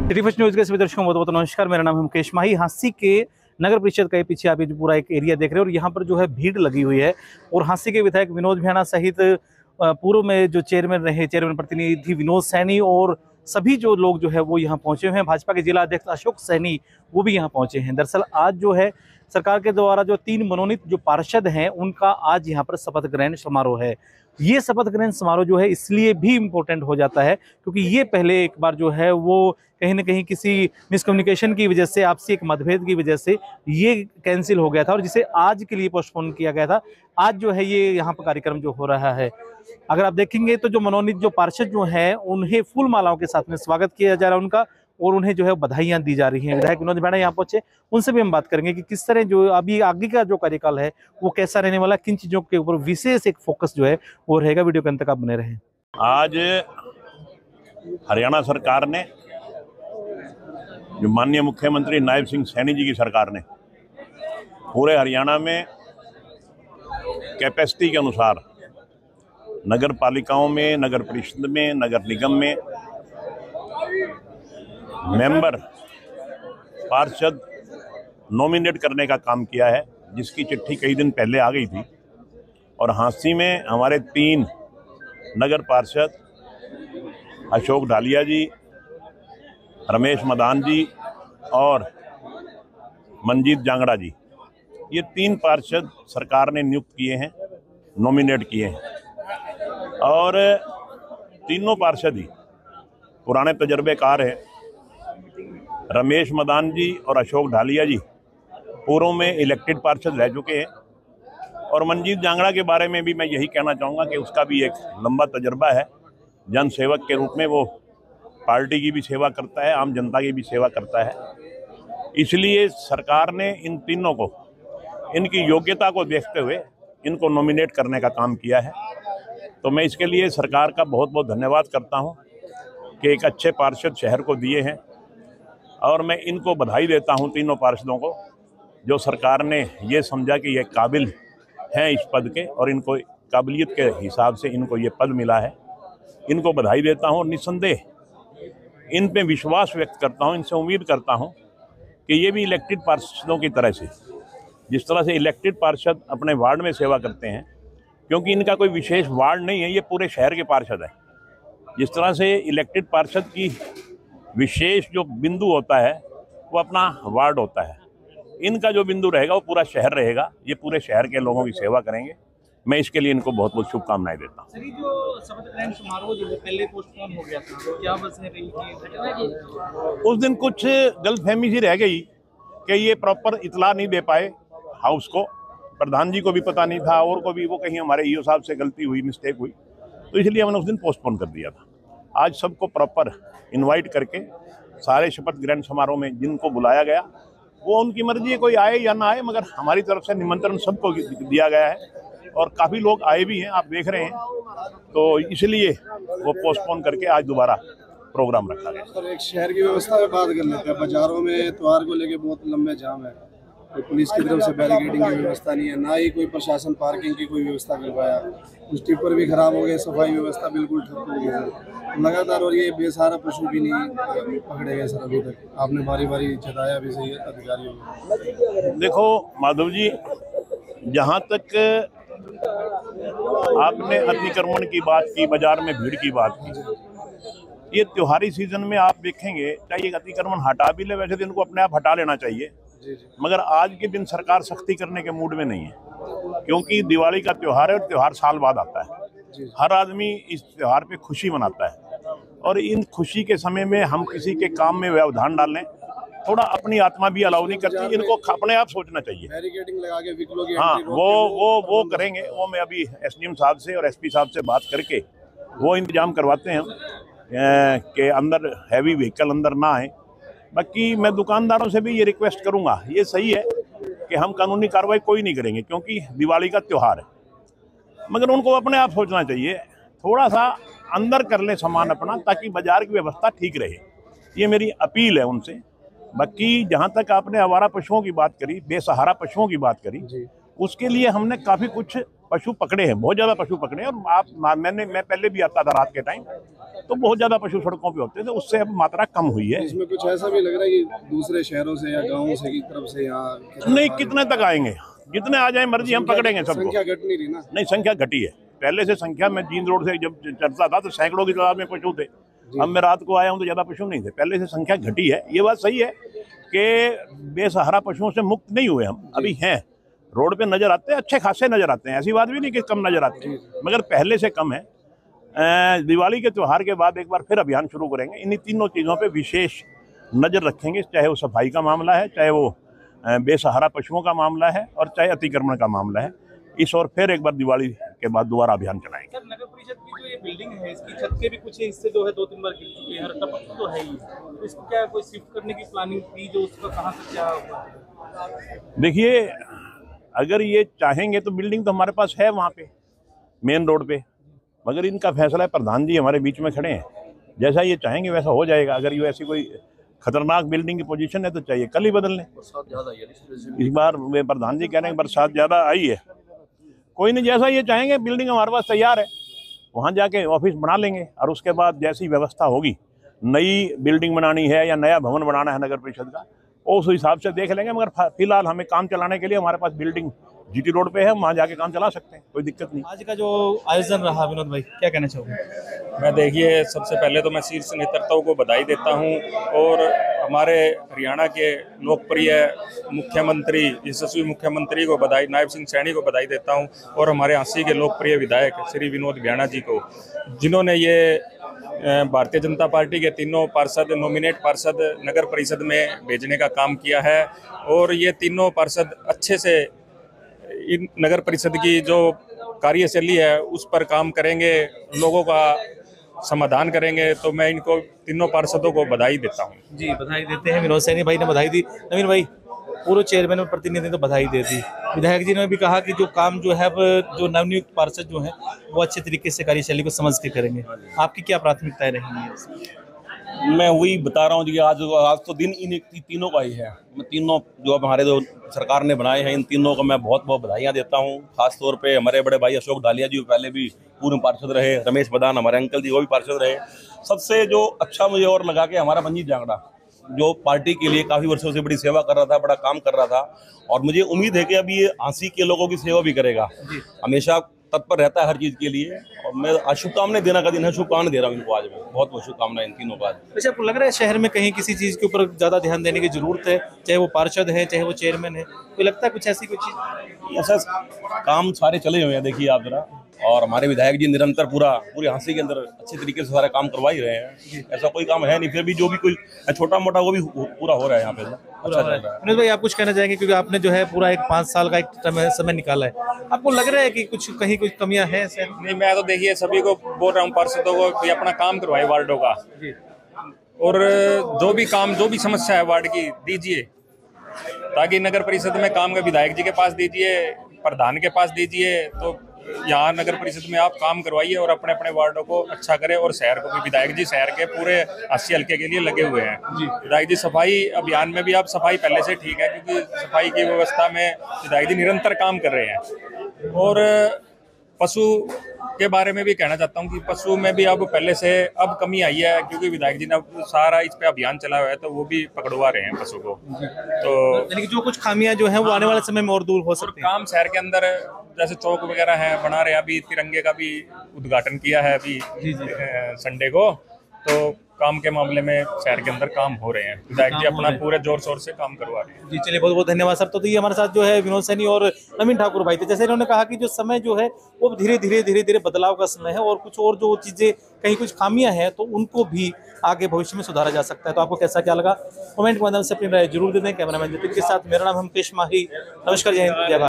City first news के सभी दर्शकों को बहुत नमस्कार। मेरा नाम है मुकेश माही। हांसी के नगर परिषद के पीछे आप ये पूरा एक एरिया देख रहे हैं और यहाँ पर जो है भीड़ लगी हुई है। और हांसी के विधायक विनोद भ्याणा सहित पूर्व में जो चेयरमैन प्रतिनिधि विनोद सैनी और सभी जो लोग जो है वो यहाँ पहुंचे हुए हैं। भाजपा के जिला अध्यक्ष अशोक सैनी वो भी यहाँ पहुंचे हैं। दरअसल आज जो है सरकार के द्वारा जो 3 मनोनीत जो पार्षद हैं उनका आज यहाँ पर शपथ ग्रहण समारोह है। ये शपथ ग्रहण समारोह जो है इसलिए भी इम्पोर्टेंट हो जाता है क्योंकि ये पहले एक बार जो है वो कहीं ना कहीं किसी मिसकम्युनिकेशन की वजह से, आपसी एक मतभेद की वजह से ये कैंसिल हो गया था और जिसे आज के लिए पोस्टपोन किया गया था। आज जो है ये यहाँ पर कार्यक्रम जो हो रहा है, अगर आप देखेंगे तो जो मनोनीत जो पार्षद जो हैं उन्हें फूल मालाओं के साथ में स्वागत किया जा रहा है उनका और उन्हें जो है बधाइयां दी जा रही हैं। विधायक विनोद भ्याणा यहाँ पहुंचे, उनसे भी हम बात करेंगे कि किस तरह जो अभी आगे का जो कार्यकाल है वो कैसा रहने वाला, किन चीजों के ऊपर विशेष एक फोकस जो है वो रहेगा। वीडियो के अंत तक आप बने रहें। आज हरियाणा सरकार ने, जो माननीय मुख्यमंत्री नायब सिंह सैनी जी की सरकार ने पूरे हरियाणा में कैपेसिटी के अनुसार नगर पालिकाओं में, नगर परिषद में, नगर निगम में मेंबर पार्षद नॉमिनेट करने का काम किया है, जिसकी चिट्ठी कई दिन पहले आ गई थी। और हांसी में हमारे 3 नगर पार्षद अशोक ढालिया जी, रमेश मदान जी और मंजीत जांगड़ा जी, ये 3 पार्षद सरकार ने नियुक्त किए हैं, नॉमिनेट किए हैं। और तीनों पार्षद ही पुराने तजर्बेकार हैं। रमेश मदान जी और अशोक ढालिया जी पूर्व में इलेक्टेड पार्षद रह चुके हैं। और मंजीत जांगड़ा के बारे में भी मैं यही कहना चाहूँगा कि उसका भी एक लंबा तजर्बा है। जन सेवक के रूप में वो पार्टी की भी सेवा करता है, आम जनता की भी सेवा करता है। इसलिए सरकार ने इन तीनों को, इनकी योग्यता को देखते हुए इनको नॉमिनेट करने का काम किया है। तो मैं इसके लिए सरकार का बहुत बहुत धन्यवाद करता हूं कि एक अच्छे पार्षद शहर को दिए हैं। और मैं इनको बधाई देता हूं, तीनों पार्षदों को, जो सरकार ने ये समझा कि ये काबिल हैं इस पद के और इनको काबिलियत के हिसाब से इनको ये पद मिला है। इनको बधाई देता हूं और निस्संदेह इन पे विश्वास व्यक्त करता हूं, इनसे उम्मीद करता हूं कि ये भी इलेक्टेड पार्षदों की तरह से, जिस तरह से इलेक्टेड पार्षद अपने वार्ड में सेवा करते हैं, क्योंकि इनका कोई विशेष वार्ड नहीं है, ये पूरे शहर के पार्षद हैं। जिस तरह से इलेक्टेड पार्षद की विशेष जो बिंदु होता है वो अपना वार्ड होता है, इनका जो बिंदु रहेगा वो पूरा शहर रहेगा। ये पूरे शहर के लोगों की सेवा करेंगे। मैं इसके लिए इनको बहुत बहुत शुभकामनाएं देता हूँ। सर, जो शपथ ग्रहण समारोह जो पहले पोस्टपोन हो गया था, तो क्या वजह रही थी? उस दिन कुछ गलतफहमी सी रह गई कि ये प्रॉपर इतला नहीं दे पाए हाउस को। प्रधान जी को भी पता नहीं था और को भी, वो कहीं हमारे ईओ साहब से गलती हुई, मिस्टेक हुई, तो इसलिए हमने उस दिन पोस्टपोन कर दिया था। आज सबको प्रॉपर इनवाइट करके सारे शपथ ग्रहण समारोह में जिनको बुलाया गया, वो उनकी मर्जी है, कोई आए या ना आए, मगर हमारी तरफ से निमंत्रण सबको दिया गया है और काफ़ी लोग आए भी हैं, आप देख रहे हैं। तो इसलिए वो पोस्टपोन करके आज दोबारा प्रोग्राम रखा गया। सर, एक शहर की व्यवस्था में बात कर लेते हैं। बाजारों में त्योहार को लेके बहुत लंबे जाम है, तो पुलिस की तरफ से बैरिकेडिंग की व्यवस्था नहीं है, ना ही कोई प्रशासन पार्किंग की कोई व्यवस्था कर पाया। कुछ टिप्पर भी खराब हो गए, सफाई व्यवस्था बिल्कुल ठप हो गई है लगातार। और ये बेसहारा पशु भी नहीं पकड़े गए सर अभी तक। आपने बारी बारी जताया भी सही है अधिकारियों को। देखो माधव जी, जहाँ तक आपने अतिक्रमण की बात की, बाजार में भीड़ की बात की, ये त्योहारी सीजन में आप देखेंगे चाहे अतिक्रमण हटा भी ले, वैसे तो इनको अपने आप हटा लेना चाहिए, मगर आज के दिन सरकार सख्ती करने के मूड में नहीं है, क्योंकि दिवाली का त्योहार है और त्योहार साल बाद आता है। हर आदमी इस त्योहार पे खुशी मनाता है और इन खुशी के समय में हम किसी के काम में व्यवधान डालने, थोड़ा अपनी आत्मा भी अलाउ नहीं करती, इनको अपने आप सोचना चाहिए। बैरिकेडिंग लगा के विकलों की हाँ, वो करेंगे। वो मैं अभी एसडीएम साहब से और एसपी साहब से बात करके वो इंतजाम करवाते हैं कि अंदर हैवी व्हीकल अंदर ना आए। बाकी मैं दुकानदारों से भी ये रिक्वेस्ट करूंगा, ये सही है कि हम कानूनी कार्रवाई कोई नहीं करेंगे क्योंकि दिवाली का त्यौहार है, मगर उनको अपने आप सोचना चाहिए, थोड़ा सा अंदर कर ले सामान अपना, ताकि बाजार की व्यवस्था ठीक रहे। ये मेरी अपील है उनसे। बाकी जहाँ तक आपने आवारा पशुओं की बात करी, बेसहारा पशुओं की बात करी, उसके लिए हमने काफ़ी कुछ पशु पकड़े हैं, बहुत ज़्यादा पशु पकड़े हैं। और मैं पहले भी आता था रात के टाइम, तो बहुत ज़्यादा पशु सड़कों पे होते थे, उससे अब मात्रा कम हुई है। इसमें कुछ ऐसा भी लग रहा है कि दूसरे शहरों से या गाँवों से की तरफ से यहाँ नहीं, कितने तक आएंगे, जितने आ जाए मर्जी, हम पकड़ेंगे सबको। संख्या घट नहीं रही ना? नहीं, संख्या घटी है। पहले से संख्या में जींद रोड से जब चलता था तो सैकड़ों की तादाद में पशु थे। अब मैं रात को आया हूँ तो ज़्यादा पशु नहीं थे, पहले से संख्या घटी है। ये बात सही है कि बेसहारा पशुओं से मुक्त नहीं हुए हम, अभी हैं, रोड पे नजर आते हैं, अच्छे खासे नजर आते हैं, ऐसी बात भी नहीं कि कम नजर आते हैं, मगर पहले से कम है। दिवाली के त्यौहार के बाद एक बार फिर अभियान शुरू करेंगे, इन्हीं तीनों चीज़ों पे विशेष नज़र रखेंगे, चाहे वो सफाई का मामला है, चाहे वो बेसहारा पशुओं का मामला है, और चाहे अतिक्रमण का मामला है। इस और फिर एक बार दिवाली के बाद दोबारा अभियान चलाएंगे। सर, नगर परिषद की जो ये बिल्डिंग है, इसकी छत के भी कुछ हिस्से जो है 2-3 बार गिर चुके हैं, टपक तो है ही, तो इसको क्या कोई शिफ्ट करने की प्लानिंग थी, जो उसका कहाँ से क्या हुआ? देखिए, अगर ये चाहेंगे तो बिल्डिंग तो हमारे पास है वहाँ पे मेन रोड पे, मगर इनका फैसला है, प्रधान जी हमारे बीच में खड़े हैं, जैसा ये चाहेंगे वैसा हो जाएगा। अगर ये ऐसी कोई खतरनाक बिल्डिंग की पोजीशन है तो चाहिए कल ही बदल लें। इस बार वे प्रधान जी कह रहे हैं बरसात ज़्यादा आई है, कोई नहीं, जैसा ये चाहेंगे बिल्डिंग हमारे पास तैयार है, वहाँ जाके ऑफिस बना लेंगे, और उसके बाद जैसी व्यवस्था होगी, नई बिल्डिंग बनानी है या नया भवन बनाना है नगर परिषद का, उस हिसाब से देख लेंगे। मगर फिलहाल हमें काम चलाने के लिए हमारे पास बिल्डिंग जीटी रोड पे है, वहाँ जाके काम चला सकते हैं, कोई दिक्कत नहीं। आज का जो आयोजन रहा, विनोद भाई क्या कहना चाहोगे? मैं देखिए, सबसे पहले तो मैं शीर्ष नेतृत्व को बधाई देता हूं, और हमारे हरियाणा के लोकप्रिय मुख्यमंत्री, यशस्वी मुख्यमंत्री को बधाई, नायब सिंह सैनी को बधाई देता हूं, और हमारे हांसी के लोकप्रिय विधायक श्री विनोद भ्याणा जी को, जिन्होंने ये भारतीय जनता पार्टी के तीनों पार्षद, नॉमिनेट पार्षद नगर परिषद में भेजने का काम किया है। और ये तीनों पार्षद अच्छे से इन नगर परिषद की जो कार्यशैली है उस पर काम करेंगे, लोगों का समाधान करेंगे, तो मैं इनको तीनों पार्षदों को बधाई देता हूं। जी, बधाई देते हैं। विनोद सैनी भाई ने बधाई दी, नवीन भाई पूर्व चेयरमैन और प्रतिनिधि तो बधाई दे दी, विधायक जी ने भी कहा कि जो काम जो है अब जो नवनियुक्त पार्षद जो है वो अच्छे तरीके से कार्यशैली को समझ के करेंगे। आपकी क्या प्राथमिकताएं रहेंगी? मैं वही बता रहा हूँ जी, आज तो दिन इन तीनों का ही है। मैं तीनों जो अब हमारे जो सरकार ने बनाए हैं, इन तीनों को मैं बहुत बहुत बधाइयाँ देता हूँ। खासतौर पे हमारे बड़े भाई अशोक डालिया जी पहले भी पूर्व पार्षद रहे, रमेश बदान हमारे अंकल जी वो भी पार्षद रहे। सबसे जो अच्छा मुझे और लगा कि हमारा मंजीत जांगड़ा जो पार्टी के लिए काफ़ी वर्षों से बड़ी सेवा कर रहा था, बड़ा काम कर रहा था, और मुझे उम्मीद है कि अब ये हांसी के लोगों की सेवा भी करेगा, हमेशा तत्पर रहता है हर चीज़ के लिए। और मैं आज शुभकामनाएं देने का दिन है, शुभकामनाएं दे रहा हूँ इनको, आज मैं बहुत बहुत शुभकामनाएं इन तीनों का। वैसे आपको लग रहा है शहर में कहीं किसी चीज़ के ऊपर ज़्यादा ध्यान देने की जरूरत है, चाहे वो पार्षद है चाहे वो चेयरमैन है, कोई लगता है कुछ ऐसी कुछ चीज़? ऐसा काम सारे चले हुए हैं, देखिए आप जरा, और हमारे विधायक जी निरंतर पूरे हांसी के अंदर अच्छे तरीके से सारा काम करवा ही रहे हैं। ऐसा कोई काम है नहीं, फिर भी जो भी कोई छोटा मोटा वो भी पूरा हो रहा है यहाँ पे, अच्छा चल रहा है। विनोद भाई आप कुछ कहना चाहेंगे, क्योंकि आपने जो है पूरा एक 5 साल का एक समय निकाला है, आपको लग रहा है कि कुछ कहीं कुछ कमियां हैं? नहीं, मैं तो देखिए सभी को बोल रहा हूँ, पार्षदों को कि अपना काम करवाए वार्डों का, और जो भी काम, जो भी समस्या है वार्ड की दीजिए, ताकि नगर परिषद में काम का विधायक जी के पास दीजिए, प्रधान के पास दीजिए, तो यहाँ नगर परिषद में आप काम करवाइए और अपने अपने वार्डों को अच्छा करें। और शहर को भी, विधायक जी शहर के पूरे 80 हल्के के लिए लगे हुए हैं। विधायक जी सफाई अभियान में भी आप सफाई पहले से ठीक है, क्योंकि सफाई की व्यवस्था में विधायक जी निरंतर काम कर रहे हैं। और पशु के बारे में भी कहना चाहता हूँ कि पशु में भी अब पहले से अब कमी आई है, क्योंकि विधायक जी ने सारा इस पे अभियान चलाया हुआ है, तो वो भी पकड़वा रहे हैं पशु को। तो यानी कि जो कुछ खामियां जो हैं वो आने वाले समय में और दूर हो सकती हैं। काम शहर के अंदर जैसे चौक वगैरह है बना रहे हैं, अभी तिरंगे का भी उद्घाटन किया है अभी संडे को, तो काम के मामले में शहर के अंदर काम हो रहे हैं। विधायक जी अपना पूरे जोर शोर से काम करवा रहे हैं। जी चलिए, बहुत बहुत धन्यवाद सर। तो ये हमारे साथ जो है विनोद सैनी और नवीन ठाकुर भाई थे। जैसे इन्होंने कहा कि जो समय जो है वो धीरे धीरे बदलाव का समय है, और कुछ और जो चीज़ें कहीं कुछ खामियां हैं तो उनको भी आगे भविष्य में सुधारा जा सकता है। तो आपको कैसा क्या लगा, कमेंट के माध्यम से अपनी राय जरूर दे दें। कैमरामैन जतिन के साथ मेरा नाम है मुकेश माही। नमस्कार, जय हिंद, जय भारत।